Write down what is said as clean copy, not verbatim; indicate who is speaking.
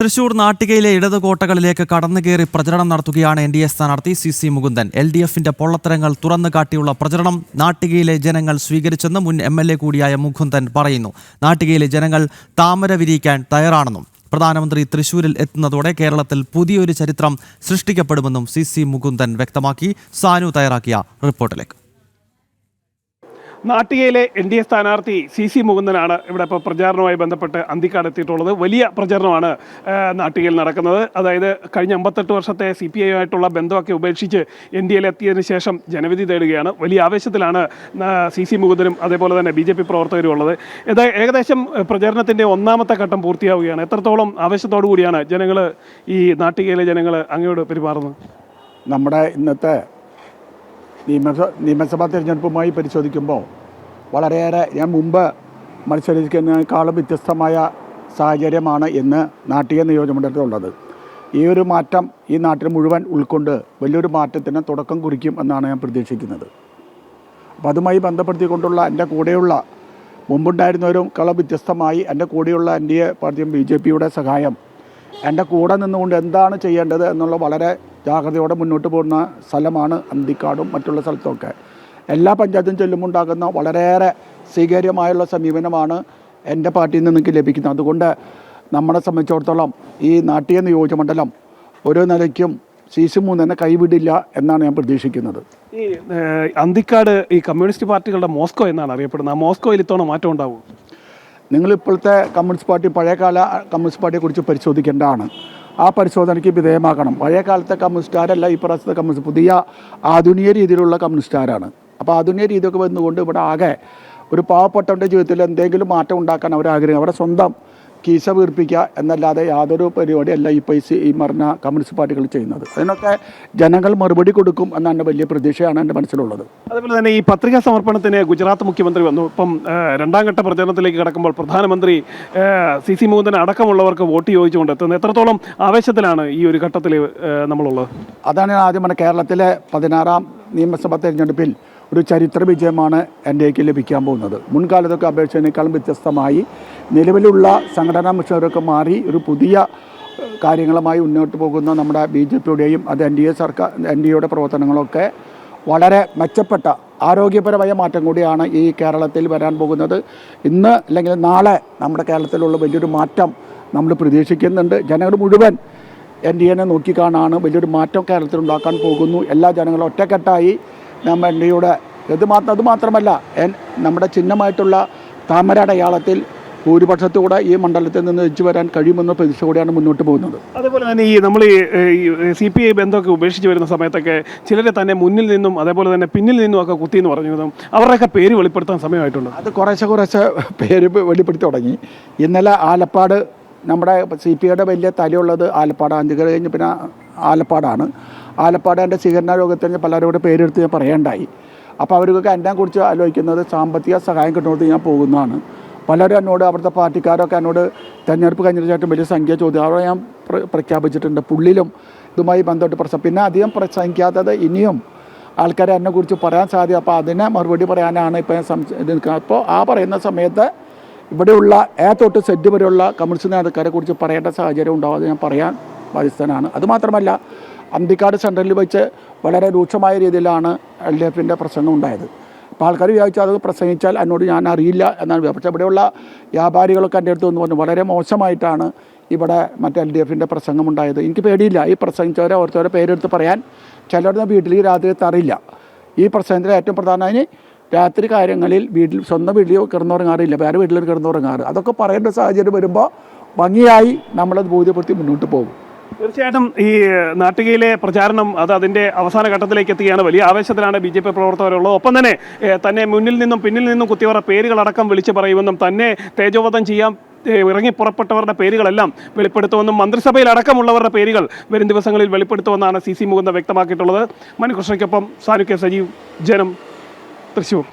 Speaker 1: തൃശൂർ നാട്ടികയിലെ ഇടത് കോട്ടകളിലേക്ക് കടന്നുകയറി പ്രചരണം നടത്തുകയാണ് എൻ.ഡി.എ സ്ഥാനാർത്ഥി സി മുകുന്ദൻ. എൽ.ഡി.എഫിന്റെ പൊള്ളത്തരങ്ങൾ തുറന്നുകാട്ടിയുള്ള പ്രചരണം നാട്ടികയിലെ ജനങ്ങൾ സ്വീകരിച്ചെന്ന് മുൻ എം.എൽ.എ കൂടിയായ മുകുന്ദൻ പറയുന്നു. നാട്ടികയിലെ ജനങ്ങൾ താമര വിരിയിക്കാൻ തയ്യാറാണെന്നും പ്രധാനമന്ത്രി തൃശൂരിൽ എത്തുന്നതോടെ കേരളത്തിൽ പുതിയൊരു ചരിത്രം സൃഷ്ടിക്കപ്പെടുമെന്നും സി മുകുന്ദൻ വ്യക്തമാക്കി. സാനു തയ്യാറാക്കിയ റിപ്പോർട്ടിലേക്ക്.
Speaker 2: നാട്ടികയിലെ എൻ.ഡി.എ സ്ഥാനാർത്ഥി സി മുകുന്ദനാണ് ഇവിടെ ഇപ്പോൾ പ്രചാരണവുമായി ബന്ധപ്പെട്ട് അന്തിക്കാട് എത്തിയിട്ടുള്ളത്. വലിയ പ്രചാരണമാണ് നാട്ടികയിൽ നടക്കുന്നത്. അതായത് കഴിഞ്ഞ 58 വർഷത്തെ CPI ആയിട്ടുള്ള ബന്ധമൊക്കെ ഉപേക്ഷിച്ച് NDAയിൽ എത്തിയതിന് ശേഷം ജനവിധി തേടുകയാണ്. വലിയ ആവേശത്തിലാണ് സി മുകുന്ദനും അതേപോലെ തന്നെ BJP പ്രവർത്തകരും ഉള്ളത്. ഏകദേശം പ്രചാരണത്തിൻ്റെ ഒന്നാമത്തെ ഘട്ടം പൂർത്തിയാവുകയാണ്. എത്രത്തോളം ആവേശത്തോടു കൂടിയാണ് നാട്ടികയിലെ ജനങ്ങൾ അങ്ങോട്ട് പെരുമാറുന്നത്?
Speaker 3: നമ്മുടെ ഇന്നത്തെ നിയമസഭാ തിരഞ്ഞെടുപ്പുമായി പരിശോധിക്കുമ്പോൾ വളരെയേറെ ഞാൻ മുമ്പ് മത്സരിക്കുന്നതിനേക്കാളും വ്യത്യസ്തമായ സാഹചര്യമാണ് ഇന്ന് നാട്ടിക നിയോജകമണ്ഡലത്തിലുള്ളത്. ഈ ഒരു മാറ്റം ഈ നാട്ടിൽ മുഴുവൻ ഉൾക്കൊണ്ട് വലിയൊരു മാറ്റത്തിന് തുടക്കം കുറിക്കും എന്നാണ് ഞാൻ പ്രതീക്ഷിക്കുന്നത്. അപ്പോൾ അതുമായി ബന്ധപ്പെടുത്തിക്കൊണ്ടുള്ള എൻ്റെ കൂടെയുള്ള മുമ്പുണ്ടായിരുന്നവരും വ്യത്യസ്തമായി എൻ്റെ കൂടെയുള്ള NDA പാർട്ടിയും BJPയുടെ സഹായം എൻ്റെ കൂടെ നിന്നുകൊണ്ട് എന്താണ് ചെയ്യേണ്ടത് എന്നുള്ള വളരെ ജാഗ്രതയോടെ മുന്നോട്ട് പോകുന്ന സ്ഥലമാണ് അന്തിക്കാടും മറ്റുള്ള സ്ഥലത്തൊക്കെ. എല്ലാ പഞ്ചായത്തും ചെല്ലുമുണ്ടാകുന്ന വളരെയേറെ സ്വീകാര്യമായുള്ള സമീപനമാണ് എൻ്റെ പാർട്ടിയിൽ നിന്ന് ലഭിക്കുന്നത്. അതുകൊണ്ട് നമ്മളെ സംബന്ധിച്ചിടത്തോളം ഈ നാട്ടിക നിയോജകമണ്ഡലം ഓരോ നിലയ്ക്കും CC3 കൈവിടില്ല എന്നാണ് ഞാൻ പ്രതീക്ഷിക്കുന്നത്.
Speaker 2: ഈ അന്തിക്കാട് ഈ കമ്മ്യൂണിസ്റ്റ് പാർട്ടികളുടെ മോസ്കോ എന്നാണ് അറിയപ്പെടുന്നത്. ആ മോസ്കോയിൽ ഇത്തവണ മാറ്റം ഉണ്ടാവും?
Speaker 3: നിങ്ങളിപ്പോഴത്തെ കമ്മ്യൂണിസ്റ്റ് പാർട്ടി പഴയകാല കമ്മ്യൂണിസ്റ്റ് പാർട്ടിയെക്കുറിച്ച് പരിശോധിക്കേണ്ടതാണ്. ആ പരിശോധനയ്ക്ക് വിധേയമാക്കണം. പഴയ കാലത്തെ കമ്മ്യൂണിസ്റ്റുകാരല്ല ഈ പ്രാവശ്യത്തെ കമ്മ്യൂണിസ്റ്റ്, പുതിയ ആധുനിക രീതിയിലുള്ള കമ്മ്യൂണിസ്റ്റുകാരാണ്. അപ്പോൾ ആധുനിക രീതിയൊക്കെ വന്നുകൊണ്ട് ഇവിടെ ആകെ ഒരു പാവപ്പെട്ടവൻ്റെ ജീവിതത്തിൽ എന്തെങ്കിലും മാറ്റം ഉണ്ടാക്കാൻ അവർ ആഗ്രഹിക്കും. അവരുടെ സ്വന്തം കീശ വീർപ്പിക്കുക എന്നല്ലാതെ യാതൊരു പരിപാടിയല്ല ഈ പറഞ്ഞ കമ്മ്യൂണിസ്റ്റ് പാർട്ടികൾ ചെയ്യുന്നത്. അതിനൊക്കെ ജനങ്ങൾ മറുപടി കൊടുക്കും എന്നാണ് വലിയ പ്രതീക്ഷയാണ് എൻ്റെ മനസ്സിലുള്ളത്.
Speaker 2: അതുപോലെ തന്നെ ഈ പത്രികാ സമർപ്പണത്തിന് ഗുജറാത്ത് മുഖ്യമന്ത്രി വന്നു. ഇപ്പം രണ്ടാം ഘട്ട പ്രചരണത്തിലേക്ക് കടക്കുമ്പോൾ പ്രധാനമന്ത്രി സി മുകുന്ദൻ അടക്കമുള്ളവർക്ക് വോട്ട് ചോദിച്ചുകൊണ്ട് എത്തുന്നത്. എത്രത്തോളം ആവേശത്തിലാണ് ഈ ഒരു ഘട്ടത്തിൽ നമ്മളുള്ളത്?
Speaker 3: അതാണ് ആദ്യം പറഞ്ഞത്. കേരളത്തിലെ 16ാം നിയമസഭാ തെരഞ്ഞെടുപ്പിൽ ഒരു ചരിത്ര വിജയമാണ് NDAക്ക് ലഭിക്കാൻ പോകുന്നത്. മുൻകാലത്തൊക്കെ അപേക്ഷയേക്കാളും വ്യത്യസ്തമായി നിലവിലുള്ള സംഘടനാ മിഷനൊക്കെ മാറി ഒരു പുതിയ കാര്യങ്ങളുമായി മുന്നോട്ട് പോകുന്ന നമ്മുടെ BJPയുടെയും അത് NDAയുടെ പ്രവർത്തനങ്ങളൊക്കെ വളരെ മെച്ചപ്പെട്ട ആരോഗ്യപരമായ മാറ്റം കൂടിയാണ് ഈ കേരളത്തിൽ വരാൻ പോകുന്നത്. ഇന്ന് അല്ലെങ്കിൽ നാളെ നമ്മുടെ കേരളത്തിലുള്ള വലിയൊരു മാറ്റം നമ്മൾ പ്രതീക്ഷിക്കുന്നുണ്ട്. ജനങ്ങൾ മുഴുവൻ NDAനെ നോക്കിക്കാണാണ് വലിയൊരു മാറ്റം കേരളത്തിൽ ഉണ്ടാക്കാൻ പോകുന്നു. എല്ലാ ജനങ്ങളും ഒറ്റക്കെട്ടായി നമ്മൾ NDAയുടെ അത് മാത്രമല്ല നമ്മുടെ ചിഹ്നമായിട്ടുള്ള താമര അടയാളത്തിൽ ഭൂരിപക്ഷത്തോടെ ഈ മണ്ഡലത്തിൽ നിന്ന് എത്തിച്ചു വരാൻ കഴിയുമെന്ന പ്രതീക്ഷയോടെയാണ് മുന്നോട്ട് പോകുന്നത്.
Speaker 2: അതേപോലെ തന്നെ നമ്മൾ CPI ബന്ധമൊക്കെ ഉപേക്ഷിച്ച് വരുന്ന സമയത്തൊക്കെ ചിലരെ തന്നെ മുന്നിൽ നിന്നും അതേപോലെ തന്നെ പിന്നിൽ നിന്നും ഒക്കെ കുത്തിയെന്ന് പറഞ്ഞതും അവരുടെയൊക്കെ പേര് വെളിപ്പെടുത്താൻ സമയമായിട്ടുണ്ട്.
Speaker 3: അത് കുറേശ്ശെ പേര് വെളിപ്പെടുത്തി തുടങ്ങി. ഇന്നലെ ആലപ്പാട് നമ്മുടെ CPIയുടെ വലിയ തലയുള്ളത് ആലപ്പാട്, അന്തികര കഴിഞ്ഞ് പിന്നെ ആലപ്പാടാണ്. ആലപ്പാട് എൻ്റെ സ്വീകരണ രോഗത്തിന് പലരോട് പേരെടുത്ത് ഞാൻ പറയേണ്ടായി. അപ്പോൾ അവർക്കൊക്കെ എന്നെ കുറിച്ച് ആലോചിക്കുന്നത് സാമ്പത്തിക സഹായം കിട്ടുന്നത് ഞാൻ പോകുന്നതാണ്. പലരും എന്നോട് അവിടുത്തെ പാർട്ടിക്കാരൊക്കെ എന്നോട് തെരഞ്ഞെടുപ്പ് കഴിഞ്ഞിട്ട് വലിയ സംഖ്യ ചോദ്യം അവിടെ ഞാൻ പ്രഖ്യാപിച്ചിട്ടുണ്ട്. പുള്ളിലും ഇതുമായി ബന്ധപ്പെട്ട് പിന്നെ അധികം പ്രസംഗിക്കാത്തത് ഇനിയും ആൾക്കാരെ എന്നെക്കുറിച്ച് പറയാൻ സാധ്യത. അപ്പോൾ അതിനെ മറുപടി പറയാനാണ് ഇപ്പോൾ ഞാൻ നിൽക്കുന്നത്. അപ്പോൾ ആ പറയുന്ന സമയത്ത് ഇവിടെയുള്ള തൊട്ട് സെറ്റ് വരെയുള്ള കമ്മ്യൂണിസ്റ്റ് നേതാക്കാരെ കുറിച്ച് പറയേണ്ട സാഹചര്യം ഉണ്ടാവാതെ ഞാൻ പറയാൻ ബാധ്യസ്ഥനാണ്. അതുമാത്രമല്ല അന്തിക്കാട് സെൻട്രലിൽ വെച്ച് വളരെ രൂക്ഷമായ രീതിയിലാണ് LDFൻ്റെ പ്രസംഗം ഉണ്ടായത്. അപ്പോൾ ആൾക്കാർ വിചാരിച്ചാൽ അത് പ്രസംഗിച്ചാൽ എന്നോട് ഞാൻ അറിയില്ല എന്നാണ്. പക്ഷേ ഇവിടെയുള്ള വ്യാപാരികളൊക്കെ എൻ്റെ അടുത്ത് വന്ന് പറഞ്ഞു വളരെ മോശമായിട്ടാണ് ഇവിടെ LDFൻ്റെ പ്രസംഗം ഉണ്ടായത്. എനിക്ക് പേടിയില്ല. ഈ പ്രസംഗിച്ചവരെ ഓരോരുത്തരുടെ പേരെടുത്ത് പറയാൻ ചിലരുടെ വീട്ടിലേക്ക് രാത്രി എത്താറില്ല. ഈ പ്രസംഗത്തിൽ ഏറ്റവും പ്രധാനമായി രാത്രി കാര്യങ്ങളിൽ സ്വന്തം വീട്ടിൽ കിടന്നുറങ്ങാറില്ല, വേറെ വീട്ടിൽ കിടന്നുറങ്ങാറ്. അതൊക്കെ പറയേണ്ട സാഹചര്യം വരുമ്പോൾ ഭംഗിയായി നമ്മളത് ബോധ്യപ്പെടുത്തി മുന്നോട്ട് പോകും.
Speaker 2: തീർച്ചയായിട്ടും ഈ നാട്ടികയിലെ പ്രചാരണം അതിൻ്റെ അവസാന ഘട്ടത്തിലേക്ക് എത്തുകയാണ്. വലിയ ആവേശത്തിലാണ് BJP പ്രവർത്തകരുള്ളത്. ഒപ്പം തന്നെ മുന്നിൽ നിന്നും പിന്നിൽ നിന്നും കുത്തിയവരുടെ പേരുകളടക്കം വിളിച്ചു പറയുമെന്നും തന്നെ തേജോവധം ചെയ്യാൻ ഇറങ്ങി പുറപ്പെട്ടവരുടെ പേരുകളെല്ലാം വെളിപ്പെടുത്തുമെന്നും മന്ത്രിസഭയിൽ അടക്കമുള്ളവരുടെ പേരുകൾ വരും ദിവസങ്ങളിൽ വെളിപ്പെടുത്തുമെന്നാണ് സി മുകുന്ദൻ വ്യക്തമാക്കിയിട്ടുള്ളത്. മനുകൃഷ്ണയ്ക്കൊപ്പം സാനു കെ സജീവ്, ജനം, തൃശ്ശൂർ.